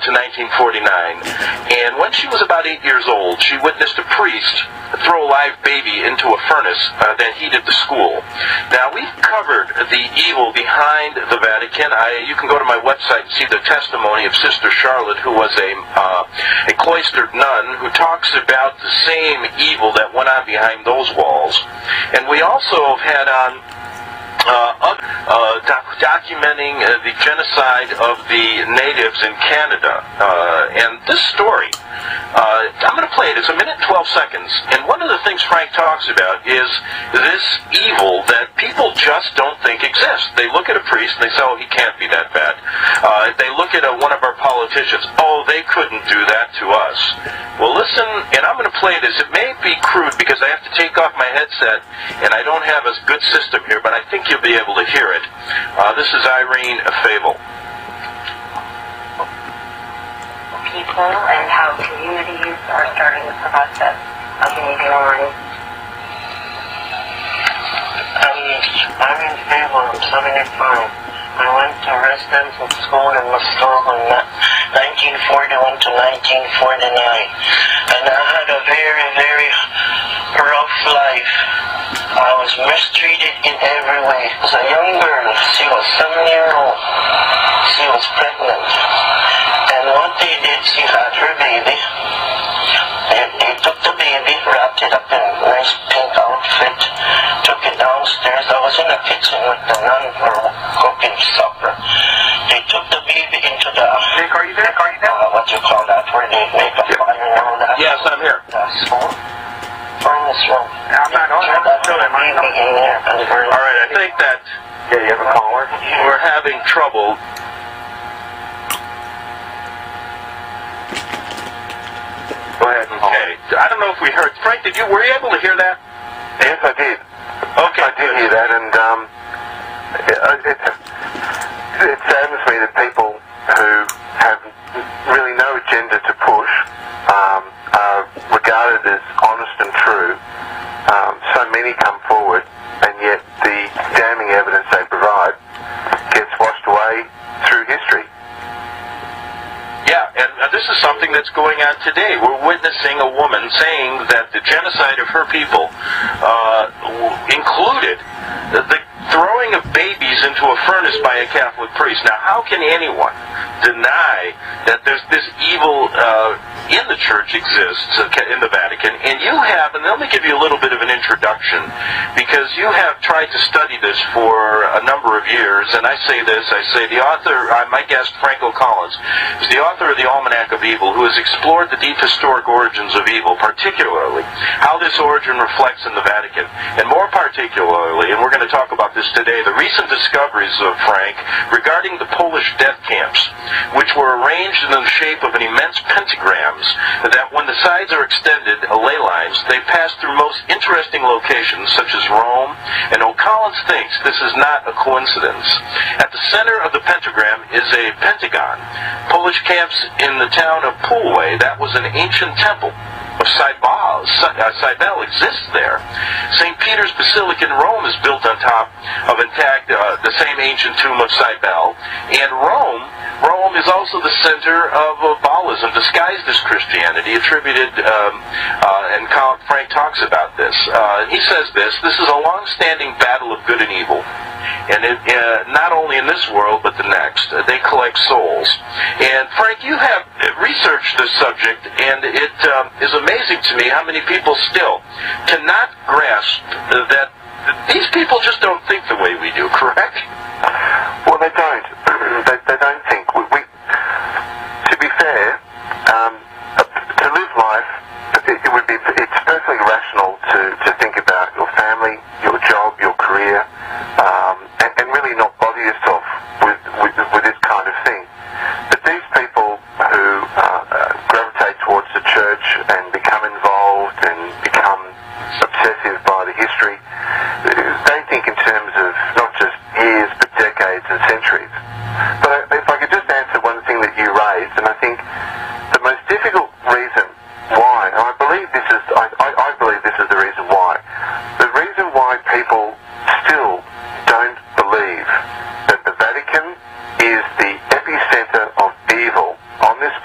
to 1949, and when she was about 8 years old, she witnessed a priest throw a live baby into a furnace that heated the school. Now, we've covered the evil behind the Vatican. You can go to my website and see the testimony of Sister Charlotte, who was a cloistered nun, who talks about the same evil that went on behind those walls. And we also have had on documenting the genocide of the natives in Canada. And this story, I'm going to play it. It's 1 minute and 12 seconds. And one of the things Frank talks about is this evil that people just don't think exists. They look at a priest and they say, oh, he can't be that bad. They look at one of our politicians, oh, they couldn't do that to us. Well, listen, and I'm going to play this. It may be crude because I have to take off my headset and I don't have a good system here, but I think you'll be able to hear it. This is Irene Fable. People and how communities are starting the process of being on. I'm in Fable. I'm 75. I went to residential school in Muskogee in 1941 to 1949, and I had a very, very rough life. I was mistreated in every way. As a young girl, she was 7 years old. She was pregnant, and what they did, she had her baby. They took the baby, wrapped it up in a nice pink outfit, took it downstairs. I was in the kitchen with the nun for cooking supper. They took the baby into the... Nick, are you there? What you call that, where they make a fire and all that? Yes, I'm here. Furnace room. I'm not on it. That baby in there. All right, I think that Yeah, you have a caller? we're having trouble. Go ahead and call. Okay, I don't know if we heard. Frank, were you able to hear that? Yes, I did. Okay, I did hear that, and it saddens me that people who have really no agenda to push are regarded as honest and true. So many come forward, and yet the damning evidence they provide gets washed away through history. Yeah, and this is something that's going on today. We're witnessing a woman saying that the genocide of her people included the throwing of babies into a furnace by a Catholic priest. Now, how can anyone deny that there's this evil in the church exists in the Vatican? And you have, and let me give you a little bit of an introduction, because you have tried to study this for a number of years, and I say the author, my guest, Franco Collins, is the author of the Almanac of Evil, who has explored the deep historic origins of evil, particularly how this origin reflects in the Vatican, and more particularly, and we're going to talk about this today, the recent discoveries of Frank regarding the Polish death camps, which were arranged in the shape of an immense pentagrams that, when the sides are extended, ley lines, they pass through most interesting locations such as Rome, and O'Collins thinks this is not a coincidence. At the center of the pentagram is a pentagon. Polish camps in the town of Pulway, that was an ancient temple of Cybele exists there. St. Peter's Basilica in Rome is built on top of intact the same ancient tomb of Cybele, and Rome is also the center of Baalism, disguised as Christianity, attributed, and Frank talks about this. He says this is a long-standing battle of good and evil, and not only in this world, but the next. They collect souls. And Frank, you have researched this subject, and it is amazing to me how many people still cannot grasp that these people just don't think the way we do, correct? Well, they don't. They don't think. To be fair, to live life, it's perfectly rational to think about your family, your job, your career, and really not bother yourself with this kind of thing. But these people who gravitate towards the church and become involved and become obsessive by the history, they think in terms of not just years but decades and centuries. But if I could just answer one thing that you raised, and I think the most difficult reason why, and I believe this is the reason why. The reason why people still don't believe that the Vatican is the epicenter of evil on this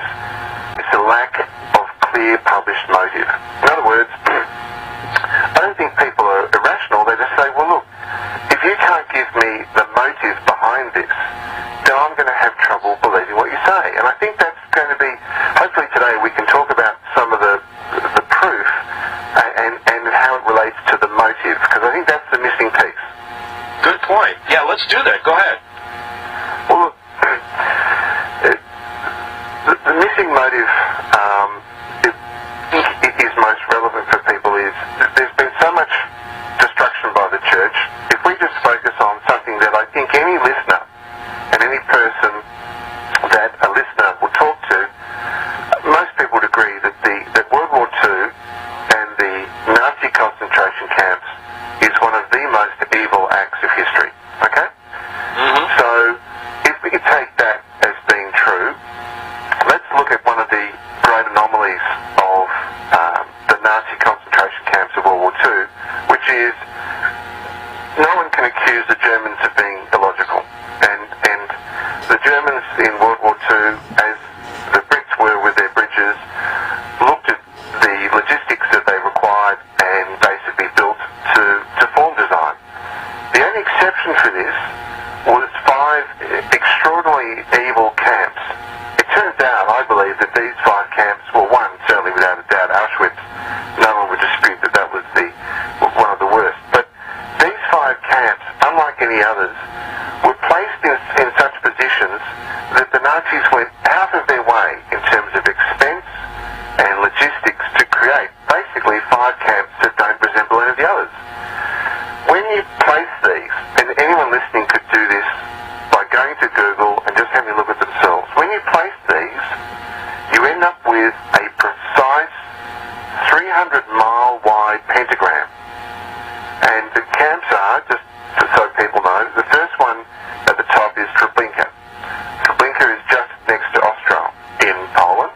is the lack of clear published motive. In other words, I don't think people are irrational. They just say, well, look, if you can't give me the motive behind this, then I'm going to have trouble believing what you say. And I think that's going to be, hopefully today we can talk about some of the proof and how it relates to the motive, because I think that's the missing piece. Good point. Yeah, let's do that. Go ahead. Well, look, the missing motive is most relevant for people is there's been so much destruction by the church. If we just focus on something that I think any listener and any person that a listener will talk to, most people would agree that World War II and the Nazi concentration camps is one of the most evil acts of history. Okay? Mm-hmm. So if we could take that as being true, let's look at one of the great anomalies of the Nazi concentration camps of World War II, which is no one can accuse the Germans of being illogical. And the Germans in World War II, as the Brits were with their bridges, looked at the logistics that they required and basically built to form design. The only exception for this was 5 extraordinarily evil camps. It turns out, I believe, that these 5 camps were one, certainly without a doubt, Auschwitz. No one would dispute that that was one of the worst. But these 5 camps, unlike any others, were placed in such positions that the Nazis went out of their way in terms of expense and logistics to create basically 5 camps that don't resemble any of the others. When you place these, and anyone listening could do this by going to Google and just having a look at themselves, when you place these, you end up with a precise 300-mile wide pentagram. And the camps are, just so people know, the first one at the top is Treblinka. Treblinka is just next to Ostrov in Poland.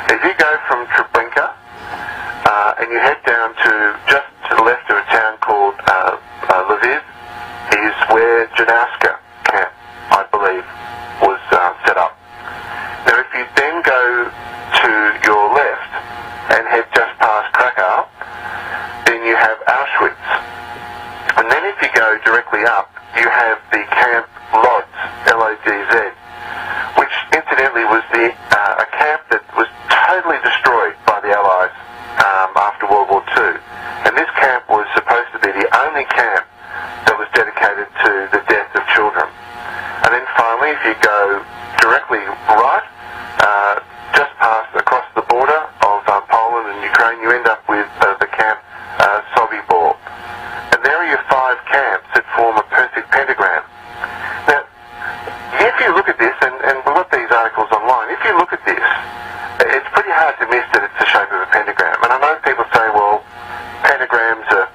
If you go from Treblinka and you head down to just to the left of a town called Lviv, is where Janowska camp, I believe, was set up. Now, if you then go to your left and head just past Krakow, then you have Auschwitz. And then if you go directly up, you have the camp Lodz, L-O-D-Z, which incidentally was a camp that was totally destroyed by the Allies after World War II. And this camp was supposed to be the only camp that was dedicated to the death of children. And then finally, if you go directly right, just past across the border of Poland and Ukraine, you end up with the camp Sobibor. And there are your 5 camps that form a perfect pentagram. Now, if you look at this, and we've got these articles online, if you look at this, it's pretty hard to miss that it's the shape of a pentagram. And I know people say, well, pentagrams are,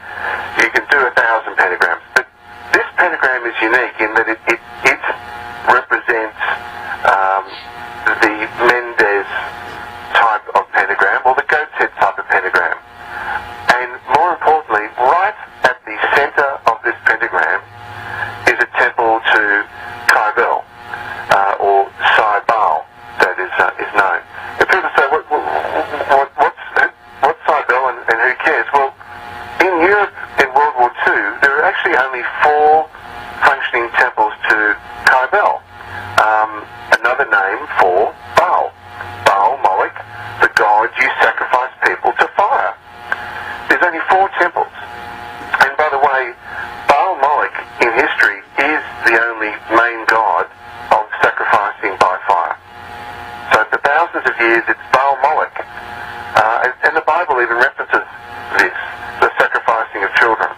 you can do 1,000 pentagrams. But this pentagram is unique in that it represents the Mendez type of pentagram, or the goat's head type of pentagram. And more importantly, right at the center of this pentagram is a temple to KILDE, or Baal, that is known. And people say, what's Cybele and who cares? Well, in Europe in World War II, there are actually only 4 functioning temples to KILDE. Another name for Baal. Baal Moloch, the god you sacrifice people to fire. There's only 4 temples. And by the way, Baal Moloch in history is the only main god of sacrificing by fire. So for thousands of years it's Baal Moloch. And the Bible even references this, the sacrificing of children.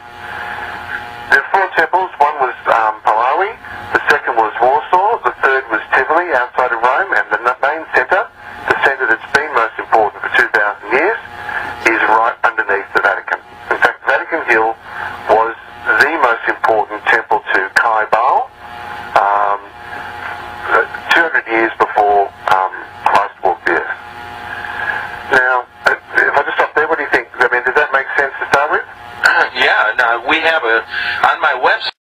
There are 4 temples. One was Puławy, the second was Warsaw, the third was Tivoli outside of Rome, and the main centre, the centre that's been most important for 2,000 years, is right underneath the Vatican. In fact, Vatican Hill was the most important temple to Baal 200 years before Christ walked the earth. Now, if I just stop there, what do you think? I mean, does that make sense to start with? Yeah, now we have on my website,